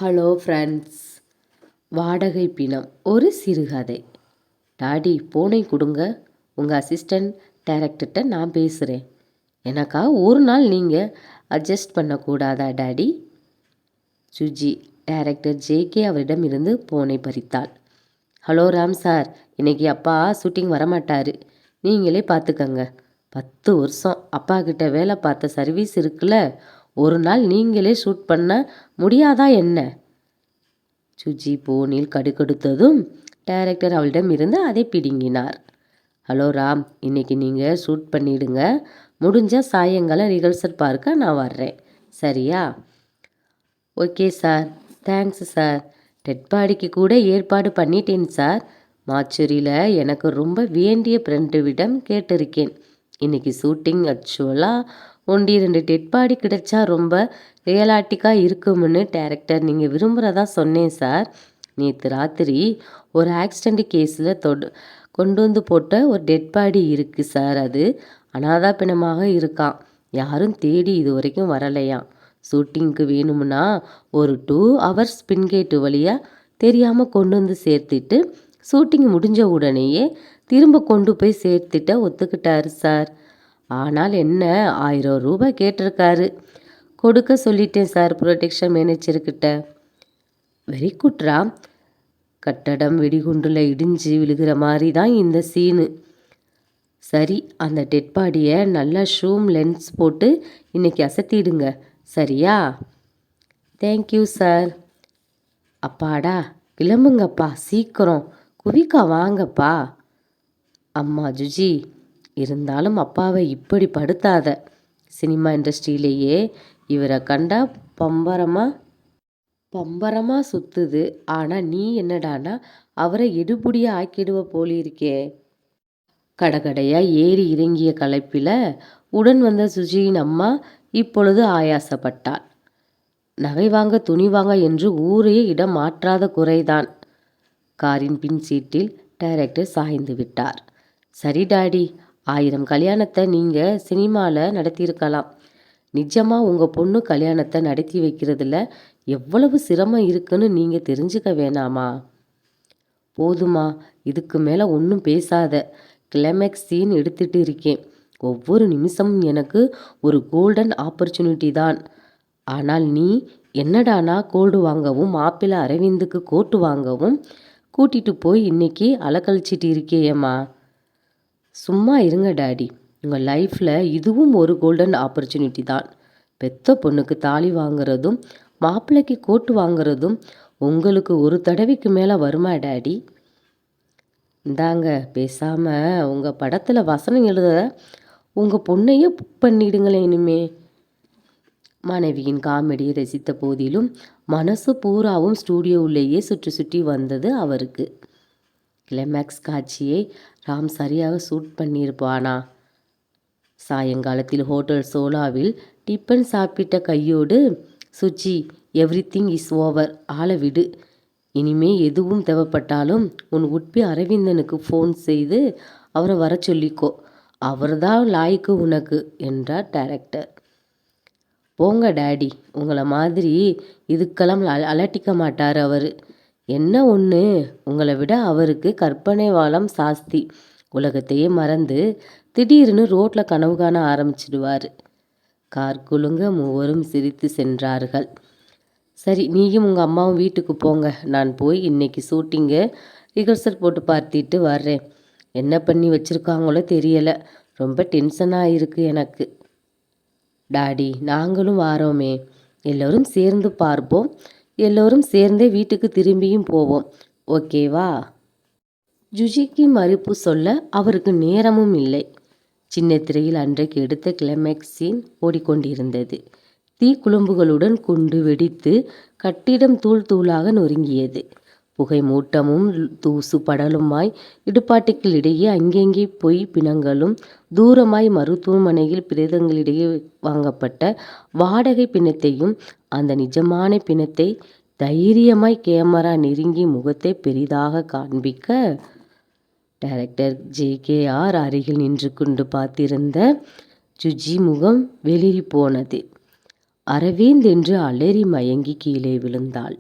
Hello friends, வாடகை பிணம் ஒரு சிறுகதை. டாடி பூனை கொடுங்க, உங்கள் அசிஸ்டன்ட் டைரக்டர்கிட்ட நான் பேசுகிறேன். எனக்கா ஒரு நாள் நீங்கள் அட்ஜஸ்ட் பண்ணக்கூடாதா டாடி? சுஜி டைரக்டர் ஜேகே அவரிடம் இருந்து பூனை பறித்தாள். ஹலோ ராம் சார், இன்னைக்கு அப்பா ஷூட்டிங் வரமாட்டார், நீங்களே பார்த்துக்கங்க. 10 வருஷம் அப்பா கிட்ட வேலை பார்த்த சர்வீஸ் இருக்குல்ல, ஒரு நாள் நீங்களே ஷூட் பண்ண முடியாதா என்ன? சுஜி போனில் கடுக்கடுத்ததும் டைரக்டர் அவளிடம் இருந்து அதை பிடுங்கினார். ஹலோ ராம், இன்னைக்கு நீங்கள் ஷூட் பண்ணிடுங்க, முடிஞ்ச சாயங்காலம் ரிஹர்சல் பார்க்க நான் வர்றேன், சரியா? Okay sir, thanks sir. Dead பாடிக்கு கூட ஏற்பாடு பண்ணிட்டேன் சார். மாச்சூரியில் எனக்கு ரொம்ப வேண்டிய ஃப்ரெண்டுவிடம் கேட்டிருக்கேன். இன்னைக்கு ஷூட்டிங் ஆக்சுவலாக 1-2 டெட் பாடி கிடைச்சா ரொம்ப ரியலாட்டிக்காக இருக்கும்னு டைரக்டர் நீங்கள் விரும்புகிறதா சொன்னேன் சார். நேற்று ராத்திரி ஒரு ஆக்சிடெண்ட் கேஸில் கொண்டு வந்து போட்ட ஒரு டெட் பாடி இருக்குது சார். அது அனாதா பிணமாக இருக்கான், யாரும் தேடி இது வரைக்கும் வரலையாம். ஷூட்டிங்க்கு வேணும்னா ஒரு 2 hours பின்கேட்டு வழியாக தெரியாமல் கொண்டு வந்து சேர்த்துட்டு ஷூட்டிங் முடிஞ்ச உடனேயே திரும்ப கொண்டு போய் சேர்த்துட்ட ஒத்துக்கிட்டாரு சார். ஆனால் என்ன 1000 ரூபாய் கேட்டிருக்காரு. கொடுக்க சொல்லிட்டேன் சார் ப்ரொடெக்ஷன் மேனேஜர்கிட்ட. Very good Ram. கட்டடம் வெடிகுண்டில் இடிஞ்சு விழுகிற மாதிரி தான் இந்த சீனு. சரி, அந்த டெட் பாடியை நல்லா ஷூம் லென்ஸ் போட்டு இன்னைக்கு அசத்திடுங்க, சரியா? Thank you sir. அப்பாடா, கிளம்புங்கப்பா, சீக்கிரம் குவிக்கா வாங்கப்பா. அம்மா ஜுஜி, இருந்தாலும் அப்பாவை இப்படி படுத்தாத. சினிமா இண்டஸ்ட்ரியிலேயே இவரை கண்டா பம்பரமாக சுற்றுது. ஆனால் நீ என்னடானா அவரை எடுபடியாக ஆக்கிடுவ போலிருக்கே. கடகடையாக ஏறி இறங்கிய களைப்பில் உடன் வந்த சுஜியின் அம்மா இப்பொழுது ஆயாசப்பட்டாள். நகை வாங்க துணி வாங்க என்று ஊரையே இடம் மாற்றாத குறைதான். காரின் பின் சீட்டில் டைரக்டர் சாய்ந்து விட்டார். சரி டாடி, 1000 கல்யாணத்தை நீங்கள் சினிமாவில் நடத்தியிருக்கலாம். நிஜமாக உங்கள் பொண்ணு கல்யாணத்தை நடத்தி வைக்கிறதுல எவ்வளவு சிரமம் இருக்குன்னு நீங்கள் தெரிஞ்சுக்க வேணாமா? போதுமா, இதுக்கு மேலே ஒன்றும் பேசாத. கிளைமேக்ஸ் சீன் எடுத்துகிட்டு இருக்கேன். ஒவ்வொரு நிமிஷமும் எனக்கு ஒரு கோல்டன் ஆப்பர்ச்சுனிட்டி தான். ஆனால் நீ என்னடானா கோல்டு வாங்கவும் மாப்பிள்ளை அரவிந்துக்கு கோட்டு வாங்கவும் கூட்டிகிட்டு போய் இன்னைக்கு அலக்கழிச்சிட்டு இருக்கேயம்மா. சும்மா இருங்க டாடி, உங்கள் லைஃப்பில் இதுவும் ஒரு கோல்டன் ஆப்பர்ச்சுனிட்டி தான். பெத்த பொண்ணுக்கு தாலி வாங்குறதும் மாப்பிள்ளைக்கு கோட்டு வாங்குறதும் உங்களுக்கு ஒரு தடவைக்கு மேலே வருமா டாடி? இந்தாங்க, பேசாமல் உங்கள் படத்தில் வசனம் எழுத உங்கள் பொண்ணையே புக் பண்ணிடுங்களேன் இனிமே. மனைவியின் காமெடியை ரசித்த போதிலும் மனசு பூராவும் ஸ்டூடியோவிலேயே சுற்றி சுற்றி வந்தது அவருக்கு. கிளைமேக்ஸ் காட்சியை ராம் சரியாக ஷூட் பண்ணியிருப்பானா? சாயங்காலத்தில் ஹோட்டல் சோலாவில் டிஃபன் சாப்பிட்ட கையோடு, சுஜி, எவ்ரிதிங் இஸ் ஓவர், ஆள விடு. இனிமே எதுவும் தேவைப்பட்டாலும் உன் உட்பி அரவிந்தனுக்கு ஃபோன் செய்து அவரை வர சொல்லிக்கோ, அவர்தான் லாய்க்கு உனக்கு என்றார் டைரக்டர். போங்க டாடி, உங்களை மாதிரி இதுக்கெல்லாம் அலட்டிக்க மாட்டார் அவர். என்ன ஒன்று, உங்களை விட அவருக்கு கற்பனை வளம் ஜாஸ்தி. உலகத்தையே மறந்து திடீர்னு ரோட்டில் கனவு காண ஆரம்பிச்சிடுவார். கார் குலுங்க மூவரும் சிரித்து சென்றார்கள். சரி, நீயும் உங்கள் அம்மாவும் வீட்டுக்கு போங்க. நான் போய் இன்னைக்கு ஷூட்டிங்கை ரிஹர்சல் போட்டு பார்த்துட்டு வர்றேன். என்ன பண்ணி வச்சுருக்காங்களோ தெரியலை, ரொம்ப டென்ஷனாக இருக்குது எனக்கு. டாடி, நாங்களும் வாரோமே, எல்லோரும் சேர்ந்து பார்ப்போம், எல்லோரும் சேர்ந்தே வீட்டுக்கு திரும்பியும் போவோம், ஓகேவா? ஜுஜிக்கு மறுப்பு சொல்ல அவருக்கு நேரமும் இல்லை. சின்ன திரையில் அன்றைக்கு எடுத்த கிளைமேக்ஸ் சீன் ஓடிக்கொண்டிருந்தது. தீக்குழம்புகளுடன் குண்டு வெடித்து கட்டிடம் தூள் தூளாக நொறுங்கியது. புகை மூட்டமும் தூசு படலுமாய் இடுபாட்டுக்களிடையே அங்கெங்கே பொய் பிணங்களும், தூரமாய் மருத்துவமனையில் பிரேதங்களிடையே வாங்கப்பட்ட வாடகை பிணத்தையும், அந்த நிஜமான பிணத்தை தைரியமாய் கேமரா நெருங்கி முகத்தை பெரிதாக காண்பிக்க டைரக்டர் ஜேகேஆர் அருகில் நின்று கொண்டு பார்த்திருந்த சுஜி முகம் வெளிரி போனது. அரவிந்த் என்று அலறி மயங்கி கீழே விழுந்தாள்.